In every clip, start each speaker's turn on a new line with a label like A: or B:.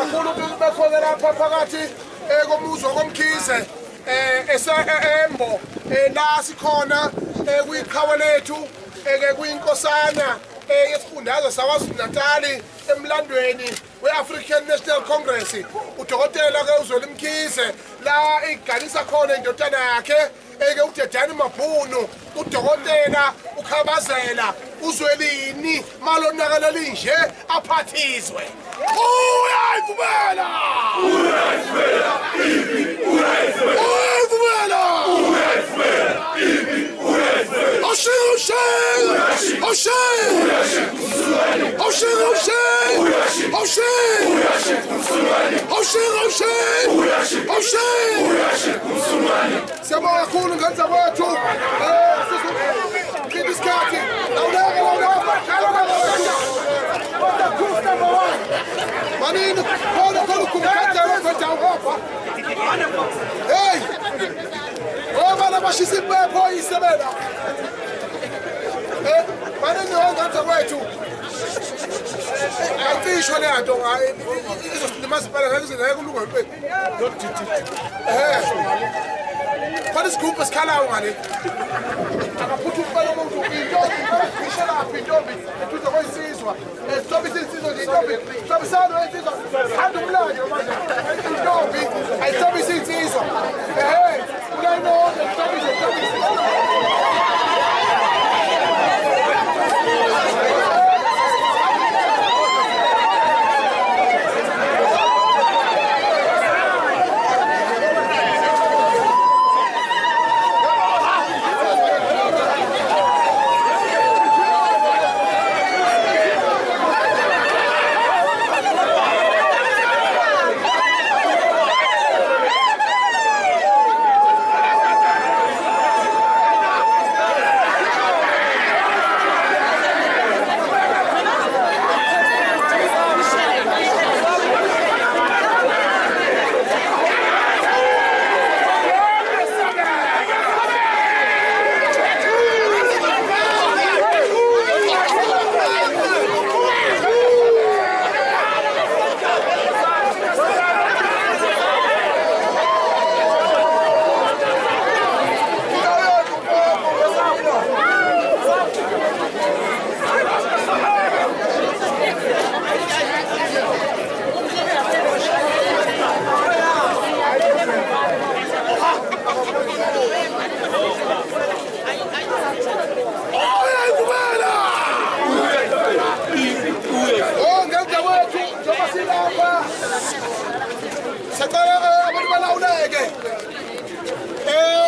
A: kakhulu ukuthi bekhona lapha phakathi komuzi wakwamkhize Embo la sikhona kuyiqhawe lethu kuyinkosana yesifundazwe saKwaZulu-Natal emlandweni we-African National Congress udokotela ke uZweli Mkhize la iganisa khona indodana yakhe uDedani Mabhunu udokotela ukhabazela uZwelini malonakala linje aphathizwe uyayivumela Siyabonga kakhulu ngenza kwethu isikhathi manini khona kumkhathela kwethu hey ngoba bashisa impepho yisebela manini ngenza kwethu ayifisho le nto izosilimaziphala ngeke kulunga impepho What is group esikhala ngale akaphutha ukubala umuntu intombi ishala apha intombi ethuza kwesizwa stop isizwe intombi stop salo esizwa handa umlando manje intombi ayistop isizwe ulayino stop isizwe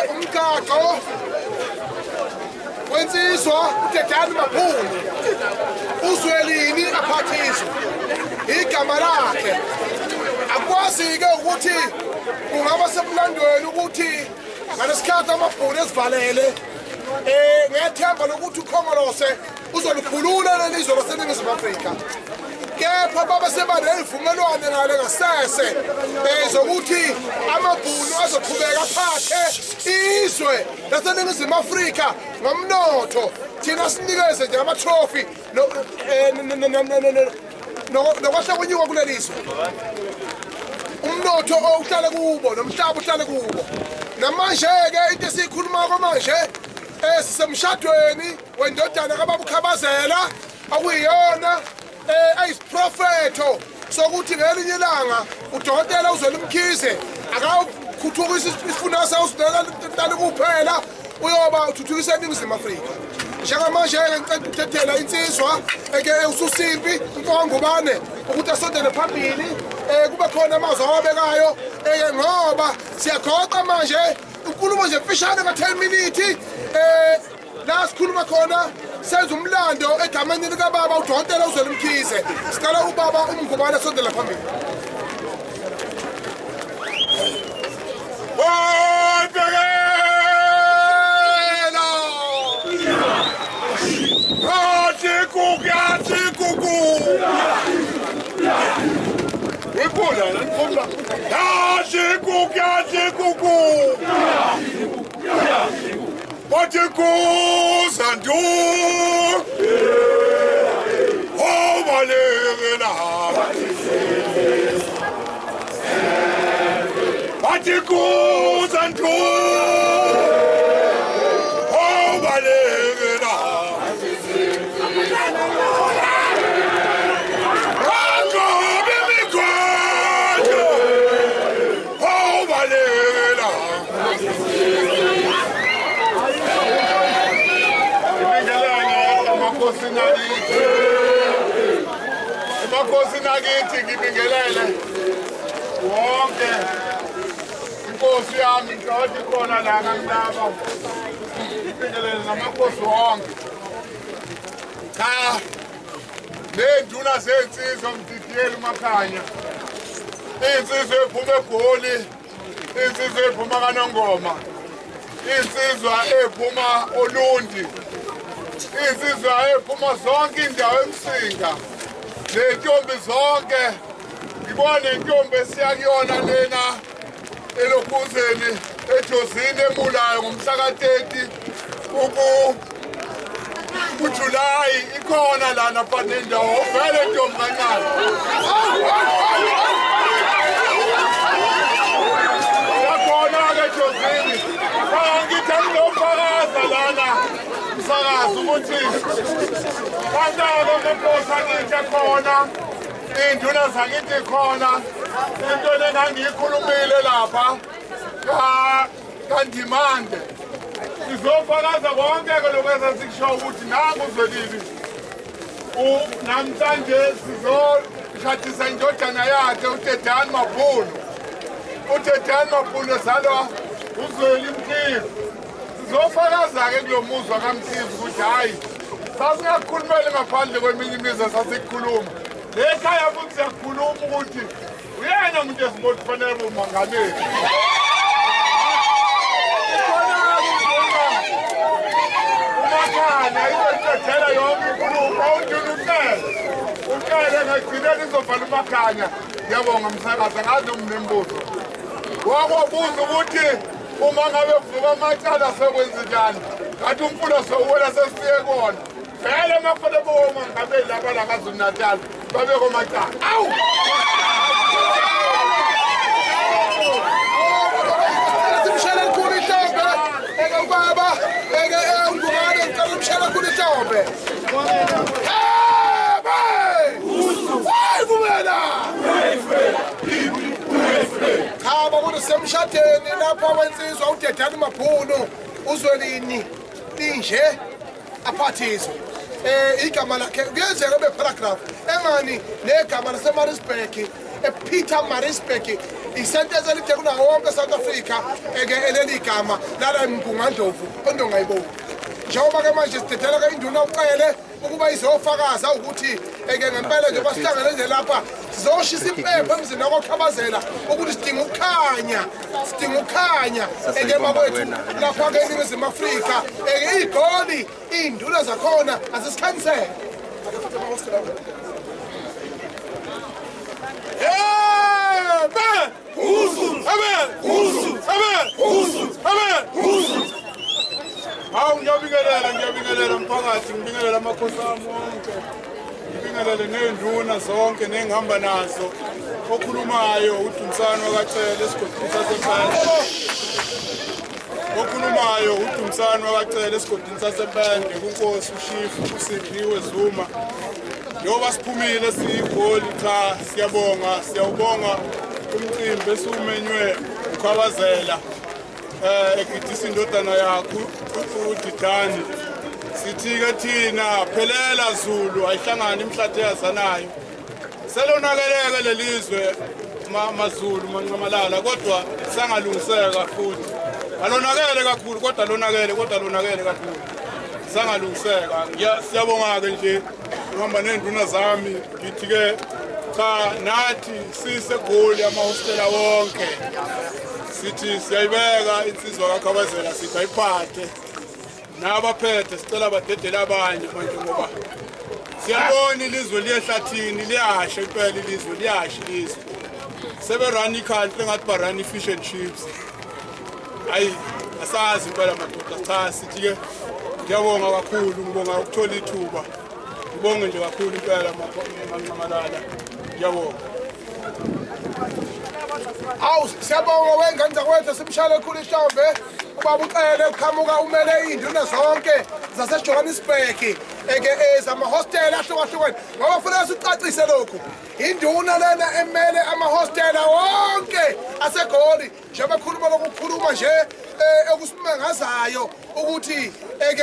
A: umgaqo wensizwa uDedani Mabhunu uZwelini aphathizwe igama lakhe akwazi ke ukuthi kungaba semlandweni ukuthi ngalesikhathi amabhunu esivalele ngethemba lokuthi uKhongolose uzolukhulula lelizwe laseNingizimu Afrika kepha baba sebanelivumelwane ngale ngasese zokuthi amabhunu azoqhubeka aphathe izwe laseNingizimu Afrika ngomnotho thina sinikeze nje ama-trophy nokwahla kwenyuka kulelizwe umnotho uhlale kubo nomhlaba uhlale kubo namanje-ke into esiyikhulumako manje sisemshadweni wendodana kababa uKhabazela akuyiyona ayisiprofetho sokuthi ngelinye ilanga udokotela uZweli Mkhize akawukhuthukisa isifundazwe saKwaZulu-Natal kuphela uyoba uthuthukisa eNingizimu Afrika njengamanje ngicela ukuthethela insizwa uSusimbi uNkongubane ukuthi asondele phambili kube khona amazwi awabekayo ngoba siyagoqa manje unkulumo nje mfishane ka10 minutes la sikhuluma khona senza umlando egameni likababa udokotela uZweli Mkhize sicela ubaba uMngubane asondele phambili
B: What you goes and do? Oh, my little Sathi kuza ntu obalekela Agobe mikhonto obalekela Makosi nakithi ngibingelele wonke inkosi yami ngithi khona la ngilapha ngibingelele namakosi wonke cha nenduna sensizwa mdidiyeli uMakhanya insizwe ephuma eGoli insizwe ephuma kaNongoma insizwa ephuma Olundi insizwa ephuma zonke indawo eMsinga Ntombi zonke ngibone intombi esiyakuyona lena elokhuzeni ejozini emulayo ngomhla ka30 uJuly ikhona lana phana indawo vele intombi kancane yakhona ke ejozini ngithi ngizofakaza lana umsakazi ukuthi kanjalo ngeposa ngithi khona induna zangithi khona into engangiyikhulumile lapha kaNdimande sizofakaza konke ke lokho esasikusho ukuthi nangu uZwelile namhlanje sizoshadisa indodana yakhe uTedani Mabhunu uTedani Mabhunu ezalwa uZweli Mkhize sizofakaza-ke kulo muzwa kaMkhize ukuthi hhayi sasingakhulumeli ngaphandle kweminye imizwa sasikhuluma lekhaya futhi siyakhuluma ukuthi uyena umuntu esibona kufanele bumongameli uMakhanya izotshela yonke inkulumo awuduna ucele ngagcineni izobhala uMakhanya ngiyabonga msakazi ngazi umnembuzo wakobuza ukuthi uma ngabe kuvuka amacala sekwenza njani ngathi umfula sowuwela sesifike kona vele mafana bomongameli lapha la KwaZulu-Natal babeko macala awu simshela enkulu intombe ubaba ungubani ngicela umshela enkulu intombe Khaba kulo semshadeni lapha wensizwa uTedani Mabhunu uZwelini linje aphathizwe igama lakhe kuyenzeka beparagraph engani negama laseMaritzburg ePeter Maritzburg isentence elithe kunawo wonke South Africa eleli gama lala eMgungandlovu ondongayiboni njengoba ke manje sidedela ke induna uqele ukuba izofakaza ukuthi ngempela nje basihlangene nje lapha sizoshisa impepho emzini wakhoKhabazela ukuthi sidinga ukukhanya makwethu lapha ke eNingizimu Afrika iGoli induna zakhona asisikhanisele Hawu ngiyabingelela mphakathi ngibingelela amakhosi ami wonke ngibingelele nenduna zonke nengihamba nazo okhulumayo uDumsana wakacela esigodini saseMpande okhulumayo uDumsana wakacela esigodini saseMpande kunkosi uShifu uSiphiwe Zuma njengoba siphumile siyiGoli cha siyawubonga umcimbi esiwumenywe uKhabazela egidisa indodana yakho uDidani sithi-ke thina phelela Zulu ayihlangani imhlathe yazanayo selonakeleke lelizwe maZulu mancamalala kodwa sangalungiseka futhi alonakele kakhulu kodwa lonakele kakhulu sangalungiseka siyabonga-ke nje uhamba nenduna zami ngithi-ke cha nathi siseGoli amahostela wonke sithi siyayibeka insizwa kaKhabazela sithi ayiphathe nabaphethe sicela badedele abanye manje ngoba siyabona ilizwe liyehlathini liyasha impela ilizwe liyasha ilizwe seberani country ngathi barani fish and chips hayi asazi impela madoda cha sithi-ke ngiyabonga kakhulu ngibonga ukuthola ithuba ngibonge nje kakhulu impela mancamalala ngiyabonga Hawu siyabonga wengane zakwethu simshale khulu ihlombe ubaba ucele uqhamuka umele induna zonke zaseJohannesburg ezama hostel ahlukahlukene ngoba kufanele sicacise lokho induna lena emele ama hostel wonke aseGoli njengoba khuluma lokukhuluma nje okusimangazayo ukuthi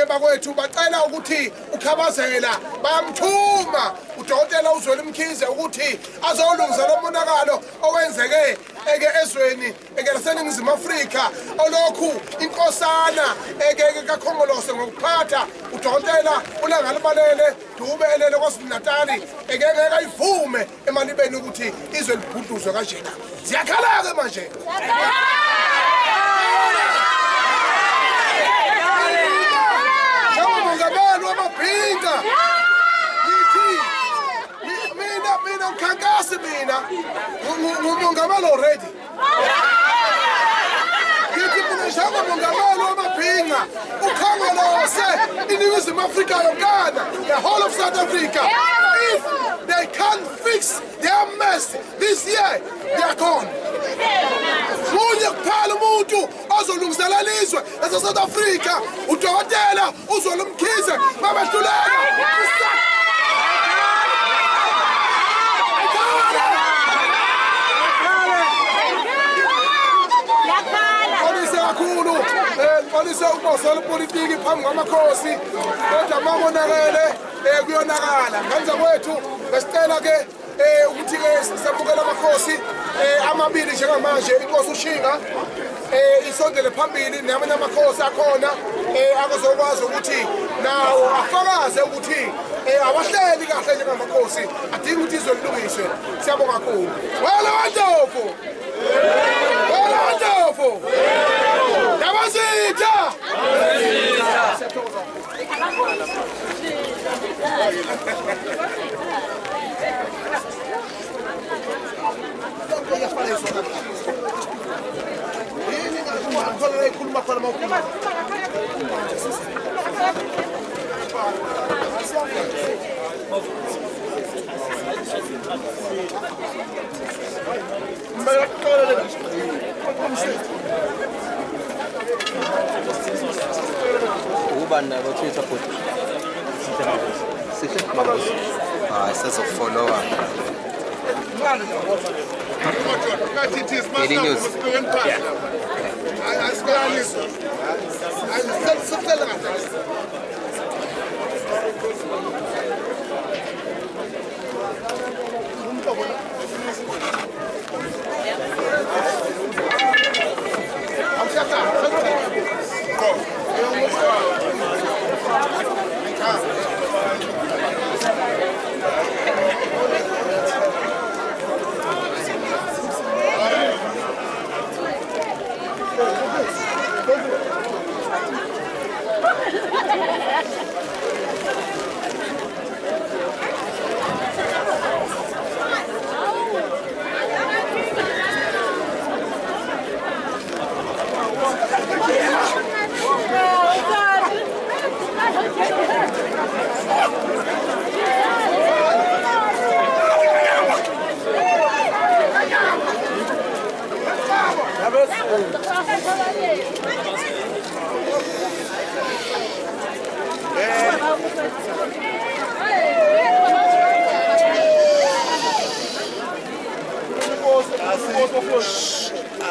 B: bakwethu bacela ukuthi uKhabazela bayamthuma udokotela uZweli Mkhize ukuthi azolungisa lo monakalo owenzeke ezweni laseNingizimu Afrika olokhu inkosana kaKhongolose ngokuphatha udokotela uLangalibalele Dube elele kwaZulu-Natal ngeke ayivume emalibeni ukuthi izwe libhuduzwe kanjena siyakhala-ke manje njengomongameli wamabhinga ngithi mina mkhankasi mina ngumongameli already ngithi mina njengomongameli wamabhinga uKhongolose iNingizimu Afrika yonkana the whole of South Africa if they can't fix their mess this year they are gone munye kuphela umuntu ozolungisela lizwe lase-South Africa udokotela uZweli Mkhize babehluleka kakhulu ngibonise ukubosela upolitiki phambi kwamakhosi kodwa makonakele kuyonakala ngani zakwethu besicela-ke ukuthi-ke samukela amakhosi amabili njengamanje inkosi uShinga isondele phambili namanye amakhosi akhona akuzokwazi ukuthi nawo afakaze ukuthi awahleli kahle njengamakhosi adinga ukuthi izwe lilungiswe siyabonga kakhulu wela wandlovu wela wandlovu yabazitha
C: ubanda bathetha futhi sihle mabuzi sazofollowa Daily News.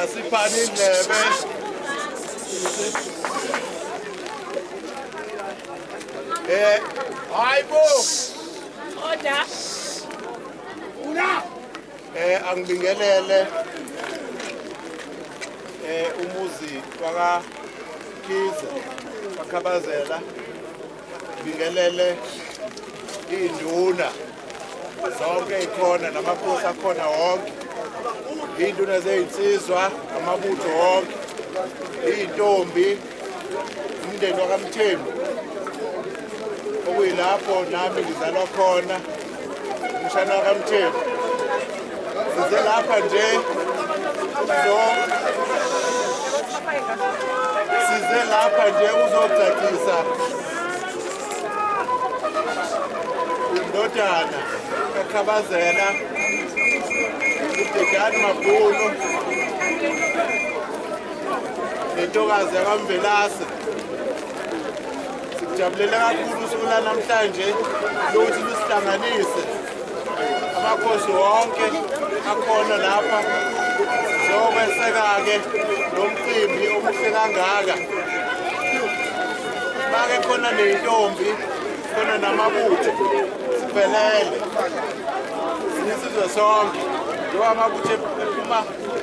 D: Asipani indlebe hayibo
E: Order.
D: Angibingelele umuzi wakaKhize waKhabazela bingelele induna zonke ikhona namakhosi akhona wonke induna zeyinsizwa amabutho wonke intombi umndeni wakaMthembu okuyilapho nami ngizalwa khona umshana wakaMthembu size lapha nje size lapha nje uzocacisa indodana kaKhabazela uDedani Mabhunu nentokazi yakamvelase. Sijabulela kakhulu usuku lanamhlanje lokuthi lisihlanganise amakhosi wonke akhona lapha zokweseka-ke lo mcimbi omuhle kangaka. Bake khona ney'ntombi, khona namabutho, siphelele sinisizwe sonke njengoba amabutho ephuma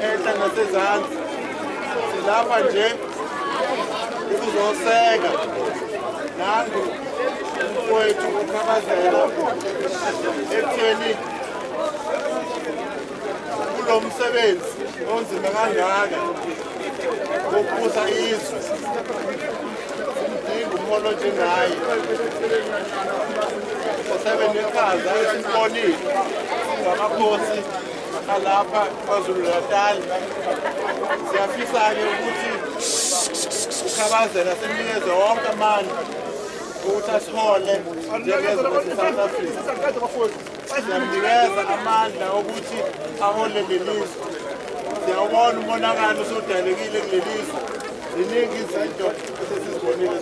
D: enhla nasezansi. Silapha nje ukuzoseka nangu umfowethu uKhabazela ekutheni kulo msebenzi onzima kangaka wokubusa izwe simdinga umholo njengaye osebenza eqhaza esimbonile singamakhosi alapha KwaZulu Natal. Siyafisa-ke ukuthi uKhabazela simnikeze wonke amandla ukuthi asihole njengezwe lase-South Africa. Siyamnikeza amandla ukuthi ahole lelizwe. Siyawubona umonakalo osudalekile kulelizwe. Ziningi izinto esesizibonile.